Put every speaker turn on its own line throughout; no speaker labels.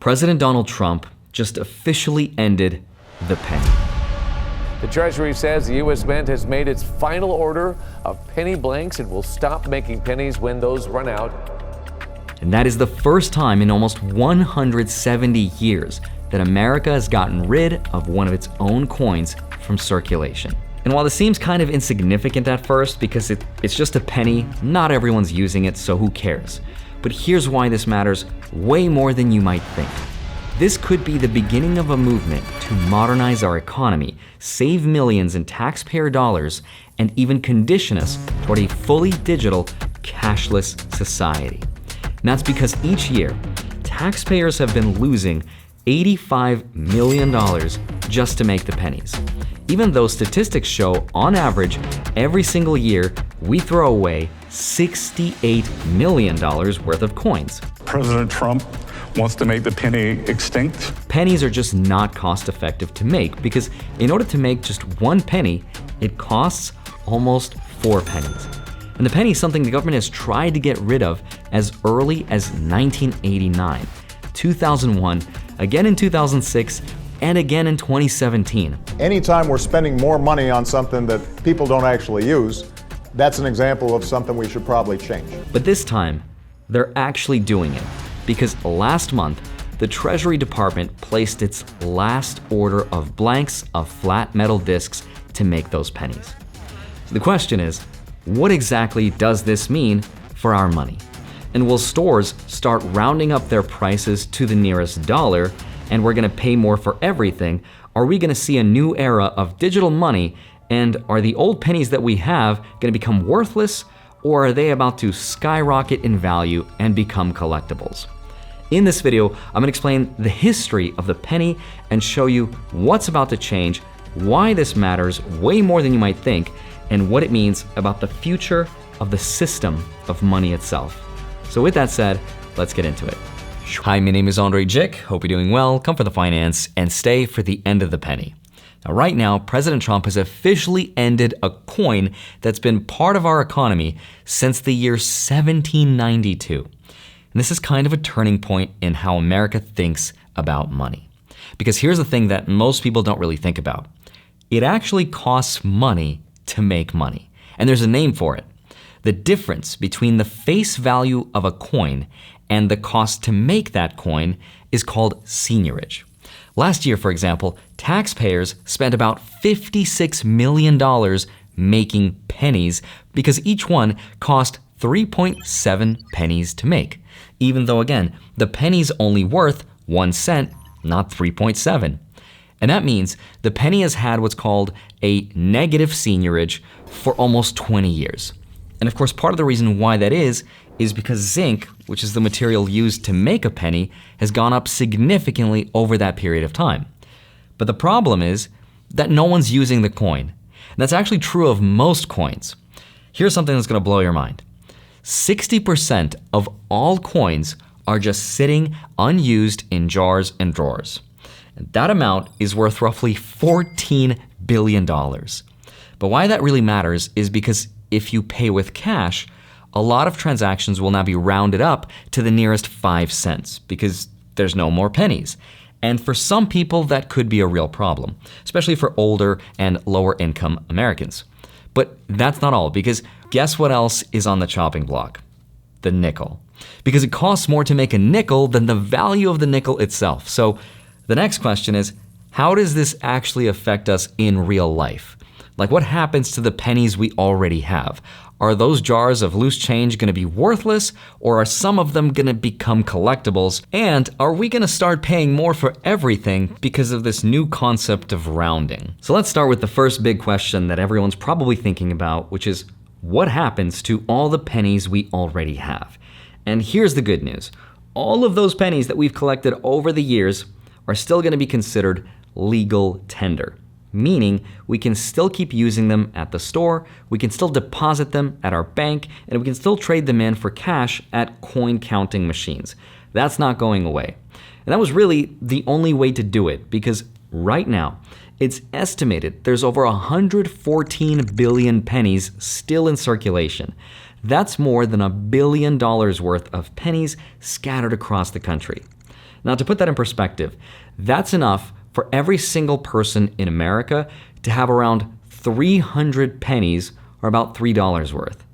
President Donald Trump just officially ended the penny.
The Treasury says the U.S. Mint has made its final order of penny blanks and will stop making pennies when those run out.
And that is the first time in almost 170 years that America has gotten rid of one of its own coins from circulation. And while this seems kind of insignificant at first because it's just a penny, not everyone's using it, so who cares? But here's why this matters way more than you might think. This could be the beginning of a movement to modernize our economy, save millions in taxpayer dollars, and even condition us toward a fully digital, cashless society. And that's because each year, taxpayers have been losing $85 million just to make the pennies. Even though statistics show, on average, every single year, we throw away $68 million worth of coins.
President Trump wants to make the penny extinct.
Pennies are just not cost effective to make because in order to make just one penny, it costs almost 4 pennies. And the penny is something the government has tried to get rid of as early as 1989, 2001, again in 2006, and again in 2017.
Anytime we're spending more money on something that people don't actually use, that's an example of something we should probably change.
But this time, they're actually doing it because last month, the Treasury Department placed its last order of blanks of flat metal discs to make those pennies. The question is, what exactly does this mean for our money? And will stores start rounding up their prices to the nearest dollar and we're gonna pay more for everything? Are we gonna see a new era of digital money, and are the old pennies that we have gonna become worthless, or are they about to skyrocket in value and become collectibles? In this video, I'm gonna explain the history of the penny and show you what's about to change, why this matters way more than you might think, and what it means about the future of the system of money itself. So with that said, let's get into it. Hi, my name is Andrei Jikh. Hope you're doing well. Come for the finance and stay for the end of the penny. Now, right now, President Trump has officially ended a coin that's been part of our economy since the year 1792. And this is kind of a turning point in how America thinks about money. Because here's the thing that most people don't really think about. It actually costs money to make money. And there's a name for it. The difference between the face value of a coin and the cost to make that coin is called seigniorage. Last year, for example, taxpayers spent about $56 million making pennies because each one cost 3.7 pennies to make. Even though, again, the penny's only worth 1 cent, not 3.7. And that means the penny has had what's called a negative seigniorage for almost 20 years. And of course, part of the reason why that is because zinc, which is the material used to make a penny, has gone up significantly over that period of time. But the problem is that no one's using the coin. And that's actually true of most coins. Here's something that's gonna blow your mind. 60% of all coins are just sitting unused in jars and drawers. And that amount is worth roughly $14 billion. But why that really matters is because if you pay with cash, a lot of transactions will now be rounded up to the nearest 5 cents because there's no more pennies. And for some people, that could be a real problem, especially for older and lower income Americans. But that's not all, because guess what else is on the chopping block? The nickel. Because it costs more to make a nickel than the value of the nickel itself. So the next question is, how does this actually affect us in real life? Like, what happens to the pennies we already have? Are those jars of loose change gonna be worthless, or are some of them gonna become collectibles? And are we gonna start paying more for everything because of this new concept of rounding? So let's start with the first big question that everyone's probably thinking about, which is, what happens to all the pennies we already have? And here's the good news. All of those pennies that we've collected over the years are still gonna be considered legal tender. Meaning we can still keep using them at the store, we can still deposit them at our bank, and we can still trade them in for cash at coin counting machines. That's not going away. And that was really the only way to do it, because right now, it's estimated there's over 114 billion pennies still in circulation. That's more than $1 billion worth of pennies scattered across the country. Now, to put that in perspective, that's enough for every single person in America to have around 300 pennies, or about $3 worth.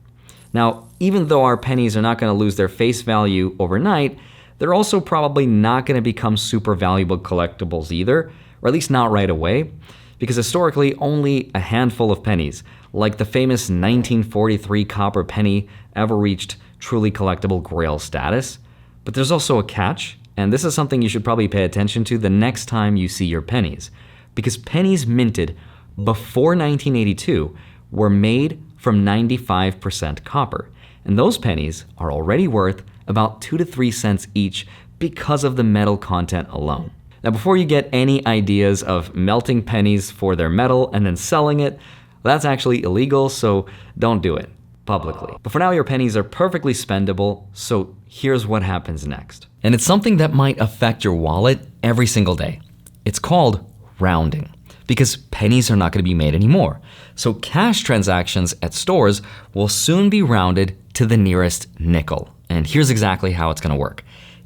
Now, even though our pennies are not going to lose their face value overnight, they're also probably not going to become super valuable collectibles either, or at least not right away, because historically only a handful of pennies, like the famous 1943 copper penny, ever reached truly collectible grail status. But there's also a catch, and this is something you should probably pay attention to the next time you see your pennies, because pennies minted before 1982 were made from 95% copper, and those pennies are already worth about 2 to 3 cents each because of the metal content alone. Now, before you get any ideas of melting pennies for their metal and then selling it, that's actually illegal, so don't do it publicly. But for now, your pennies are perfectly spendable, so here's what happens next. And it's something that might affect your wallet every single day. It's called rounding, because pennies are not going to be made anymore. So cash transactions at stores will soon be rounded to the nearest nickel. And here's exactly how it's going to work.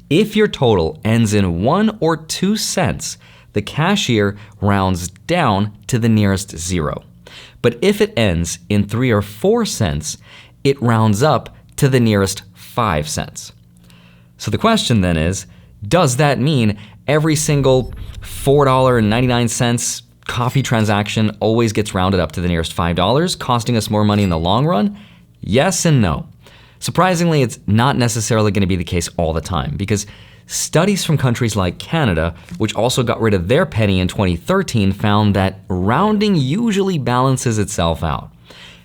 If your total ends in 1 or 2 cents, the cashier rounds down to the nearest zero. But if it ends in 3 or 4 cents, it rounds up to the nearest 5 cents. So the question then is, does that mean every single $4.99 coffee transaction always gets rounded up to the nearest $5, costing us more money in the long run? Yes and no. Surprisingly, it's not necessarily going to be the case all the time, because studies from countries like Canada, which also got rid of their penny in 2013, found that rounding usually balances itself out.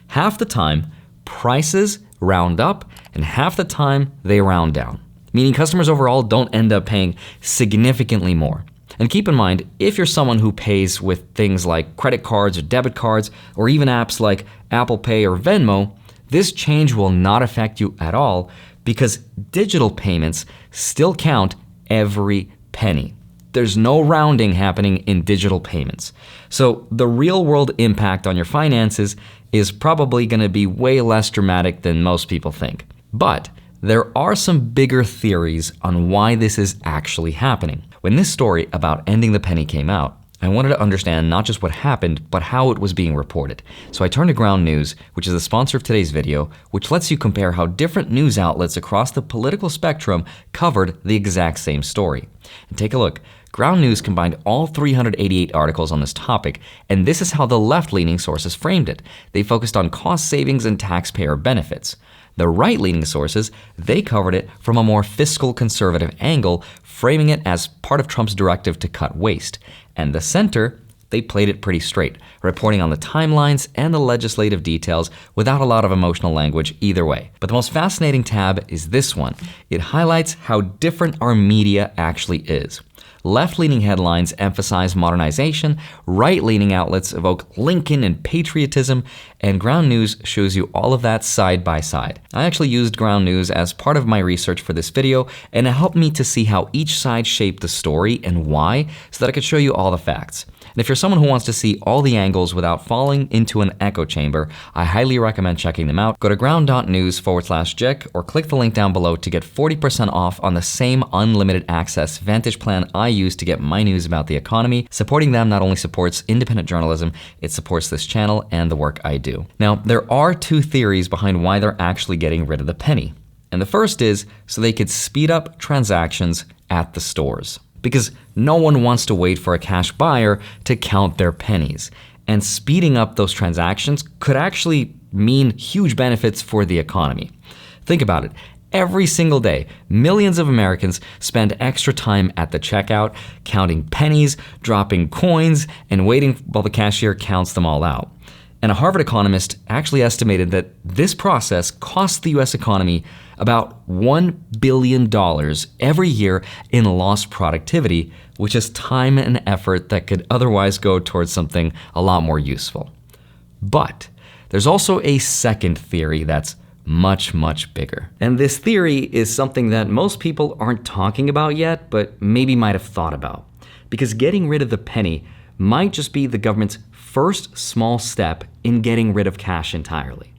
Half the time, prices round up, and half the time they round down, meaning customers overall don't end up paying significantly more. And keep in mind, if you're someone who pays with things like credit cards or debit cards, or even apps like Apple Pay or Venmo, this change will not affect you at all, because digital payments still count every penny. There's no rounding happening in digital payments. So the real world impact on your finances is probably going to be way less dramatic than most people think. But there are some bigger theories on why this is actually happening. When this story about ending the penny came out, I wanted to understand not just what happened, but how it was being reported. So I turned to Ground News, which is the sponsor of today's video, which lets you compare how different news outlets across the political spectrum covered the exact same story. And take a look. Ground News combined all 388 articles on this topic, and this is how the left-leaning sources framed it. They focused on cost savings and taxpayer benefits. The right-leaning sources, they covered it from a more fiscal conservative angle, framing it as part of Trump's directive to cut waste. And the center, they played it pretty straight, reporting on the timelines and the legislative details without a lot of emotional language either way. But the most fascinating tab is this one. It highlights how different our media actually is. Left-leaning headlines emphasize modernization, right-leaning outlets evoke Lincoln and patriotism, and Ground News shows you all of that side by side. I actually used Ground News as part of my research for this video, and it helped me to see how each side shaped the story and why, so that I could show you all the facts. And if you're someone who wants to see all the angles without falling into an echo chamber, I highly recommend checking them out. Go to ground.news/Jikh or click the link down below to get 40% off on the same unlimited access Vantage plan I use to get my news about the economy. Supporting them not only supports independent journalism, it supports this channel and the work I do. Now, there are 2 theories behind why they're actually getting rid of the penny. And the first is so they could speed up transactions at the stores, because no one wants to wait for a cash buyer to count their pennies. And speeding up those transactions could actually mean huge benefits for the economy. Think about it. Every single day, millions of Americans spend extra time at the checkout, counting pennies, dropping coins, and waiting while the cashier counts them all out. And a Harvard economist actually estimated that this process costs the US economy about $1 billion every year in lost productivity, which is time and effort that could otherwise go towards something a lot more useful. But there's also a second theory that's much, much bigger. And this theory is something that most people aren't talking about yet, but maybe might have thought about. Because getting rid of the penny might just be the government's first small step in getting rid of cash entirely.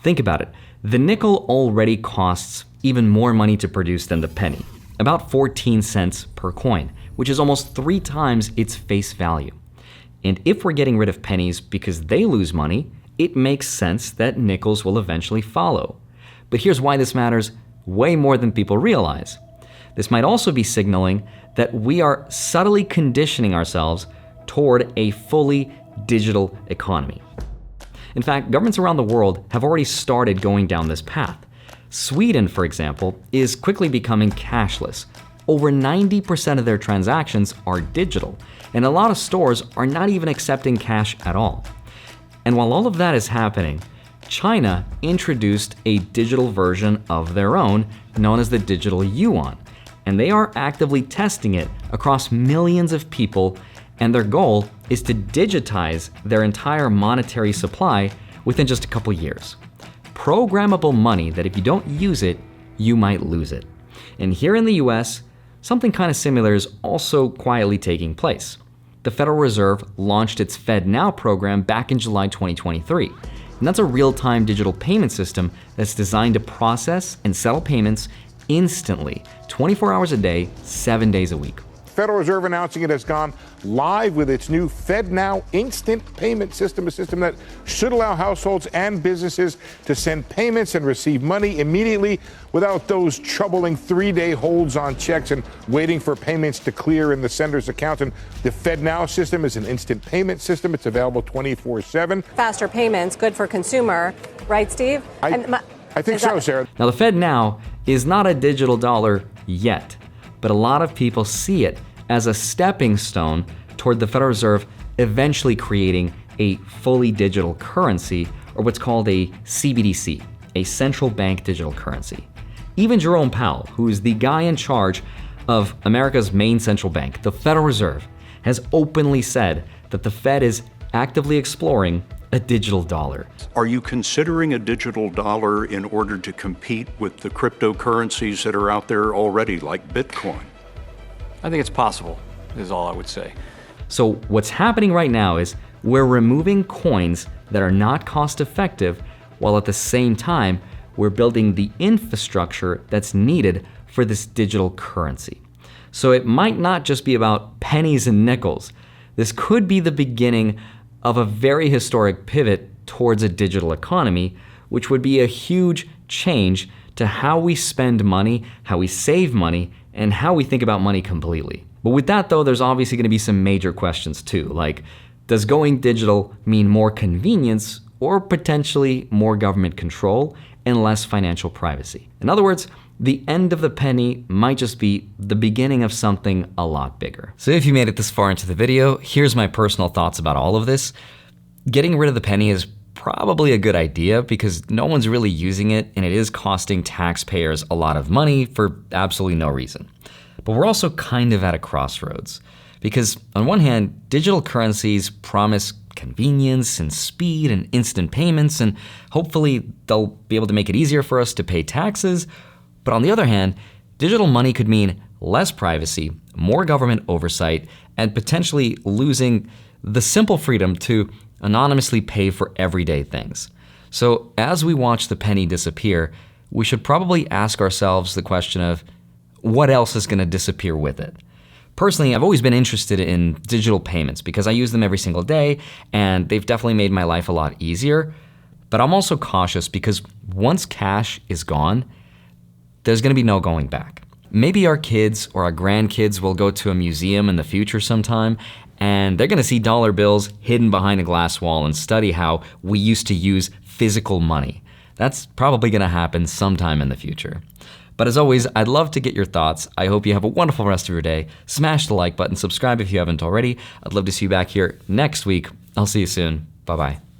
Think about it. The nickel already costs even more money to produce than the penny. about 14 cents per coin, which is almost 3 times its face value. And if we're getting rid of pennies because they lose money, it makes sense that nickels will eventually follow. But here's why this matters way more than people realize. This might also be signaling that we are subtly conditioning ourselves toward a fully digital economy. In fact, governments around the world have already started going down this path. Sweden, for example, is quickly becoming cashless. Over 90% of their transactions are digital, and a lot of stores are not even accepting cash at all. And while all of that is happening, China introduced a digital version of their own known as the digital yuan, and they are actively testing it across millions of people, and their goal is to digitize their entire monetary supply within just a couple years. Programmable money that if you don't use it, you might lose it. And here in the US, something kind of similar is also quietly taking place. The Federal Reserve launched its FedNow program back in July 2023. And that's a real-time digital payment system that's designed to process and settle payments instantly, 24 hours a day, 7 days a week.
Federal Reserve announcing it has gone live with its new FedNow instant payment system, a system that should allow households and businesses to send payments and receive money immediately without those troubling 3-day holds on checks and waiting for payments to clear in the sender's account. And the FedNow system is an instant payment system. It's available 24/7.
Faster payments, good for consumer, right, Steve?
I think so, Sarah.
Now, the FedNow is not a digital dollar yet, but a lot of people see it as a stepping stone toward the Federal Reserve eventually creating a fully digital currency, or what's called a CBDC, a central bank digital currency. Even Jerome Powell, who is the guy in charge of America's main central bank, the Federal Reserve, has openly said that the Fed is actively exploring a digital dollar.
Are you considering a digital dollar in order to compete with the cryptocurrencies that are out there already, like Bitcoin?
I think it's possible, is all I would say.
So what's happening right now is we're removing coins that are not cost effective, while at the same time, we're building the infrastructure that's needed for this digital currency. So it might not just be about pennies and nickels. This could be the beginning of a very historic pivot towards a digital economy, which would be a huge change to how we spend money, how we save money, and how we think about money completely. But with that though, there's obviously going to be some major questions too, like does going digital mean more convenience or potentially more government control and less financial privacy? In other words, the end of the penny might just be the beginning of something a lot bigger. So if you made it this far into the video, here's my personal thoughts about all of this. Getting rid of the penny is probably a good idea because no one's really using it and it is costing taxpayers a lot of money for absolutely no reason. But we're also kind of at a crossroads because on one hand, digital currencies promise convenience and speed and instant payments, and hopefully they'll be able to make it easier for us to pay taxes. But on the other hand, digital money could mean less privacy, more government oversight, and potentially losing the simple freedom to anonymously pay for everyday things. So as we watch the penny disappear, we should probably ask ourselves the question of what else is going to disappear with it? Personally, I've always been interested in digital payments because I use them every single day and they've definitely made my life a lot easier. But I'm also cautious because once cash is gone, there's going to be no going back. Maybe our kids or our grandkids will go to a museum in the future sometime and they're going to see dollar bills hidden behind a glass wall and study how we used to use physical money. That's probably going to happen sometime in the future. But as always, I'd love to get your thoughts. I hope you have a wonderful rest of your day. Smash the like button, subscribe if you haven't already. I'd love to see you back here next week. I'll see you soon. Bye-bye.